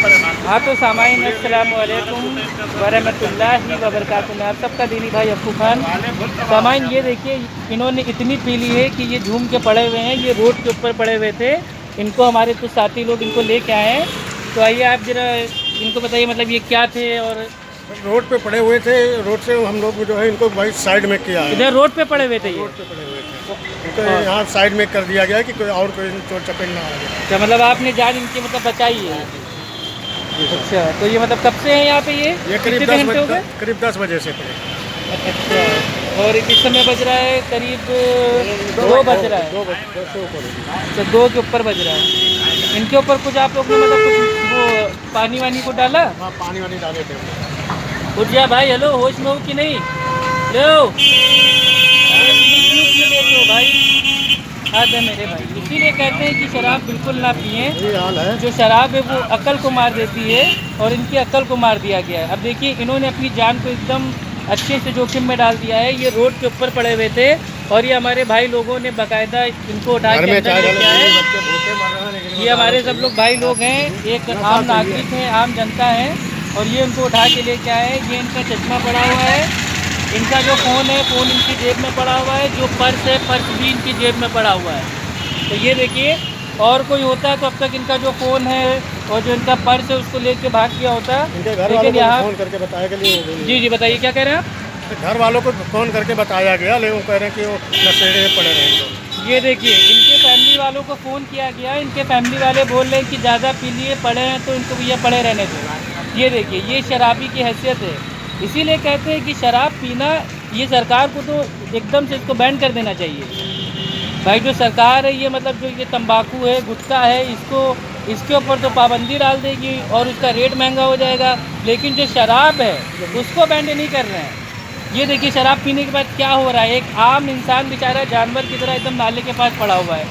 हाँ तो सामाइन अस्सलाम वालेकुम वरहमतुल्लाहि वबरकातुहू। मैं आप सबका दीनी भाई अब्बू खान। सामाइन ये देखिए, इन्होंने इतनी पी ली है कि ये झूम के पड़े हुए हैं। ये रोड के ऊपर पड़े हुए थे। इनको हमारे कुछ साथी लोग इनको लेके आए हैं। तो आइए आप जरा इनको बताइए, मतलब ये क्या थे। और रोड पे पड़े हुए थे। रोड से हम लोग जो है इनको भाई साइड में किया है। इधर रोड पे पड़े हुए थे ये। रोड पे पड़े हुए थे, इनको यहाँ साइड में कर दिया गया है कि कोई और कोई चोट चपेट ना आ जाए। अच्छा, मतलब आपने जान इनकी मतलब बचाई है। अच्छा, तो ये मतलब कब से हैं यहाँ पे ये करीब कितने घंटे हो गए? करीब 10 बजे से पड़े। अच्छा, और किस समय बज रहा है? करीब 2 बज रहा है। 2 बजे से ऊपर। अच्छा, 2 के ऊपर बज रहा है। इनके ऊपर कुछ आप लोग ने मतलब कुछ वो पानी वानी को डाला? हाँ, पानी वानी डाले थे। उठ जा भाई, हेलो, होश में हो कि नहीं? लो, अरे क्यों पी लेते हो भाई? हद है मेरे भाई। इसीलिए कहते हैं कि शराब बिल्कुल ना पिए। ये हाल है। जो शराब है वो अक्ल को मार देती है, और इनकी अक्ल को मार दिया गया है। अब देखिए, इन्होंने अपनी जान को एकदम अच्छे से जोखिम में डाल दिया है। ये रोड के ऊपर पड़े हुए थे, और ये हमारे भाई लोगों ने बाकायदा इनको उठा के अंदर लेके आए। ये हमारे सब लोग भाई लोग हैं, एक आम नागरिक हैं, आम जनता है, और ये उनको उठा के लेके आए। ये इनका चश्मा पड़ा हुआ है, इनका जो फ़ोन है फ़ोन इनकी जेब में पड़ा हुआ है, जो पर्स है पर्स भी इनकी जेब में पड़ा हुआ है। तो ये देखिए, और कोई होता तो अब तक इनका जो फ़ोन है और जो इनका पर्स है उसको लेके भाग गया होता। इनके घर वालों को फ़ोन करके बताया गया। जी बताइए, क्या कह रहे हैं आप? घर वालों को फ़ोन करके बताया गया, लेकिन वो कह रहे हैं कि वो नशेड़े पड़े रहेंगे। ये देखिए, इनके फैमिली वालों को फ़ोन किया गया। इनके फैमिली वाले बोल रहे हैं कि ज़्यादा पी लिए पड़े हैं तो इनको भैया पड़े रहने दो। ये देखिए, ये शराबी की हैसियत है। इसीलिए कहते हैं कि शराब पीना, ये सरकार को तो एकदम से इसको बैन कर देना चाहिए भाई। जो सरकार है ये मतलब जो ये तंबाकू है, गुटखा है, इसके ऊपर तो पाबंदी डाल देगी और उसका रेट महंगा हो जाएगा। लेकिन जो शराब है उसको बैन नहीं कर रहे हैं। ये देखिए, शराब पीने के बाद क्या हो रहा है। एक आम इंसान बेचारा जानवर की तरह एकदम नाले के पास पड़ा हुआ है।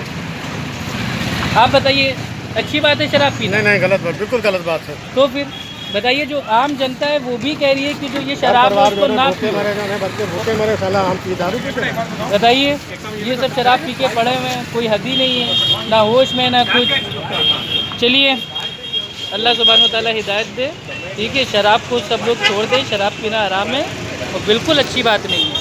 आप बताइए, अच्छी बात है शराब पीना? नहीं, गलत बात, बिल्कुल गलत बात है। तो फिर बताइए, जो आम जनता है वो भी कह रही है कि जो ये शराब है उसको ना भूखे मरे, बच्चे भूखे मरे, साला हम दारू पीते हैं। बताइए, ये सब शराब पी के पड़े हुए हैं, कोई हद ही नहीं है, ना होश में ना कुछ। चलिए, अल्लाह सुब्हानो तआला हिदायत दे। ठीक है, शराब को सब लोग छोड़ दें। शराब पीना हराम है और बिल्कुल अच्छी बात नहीं है।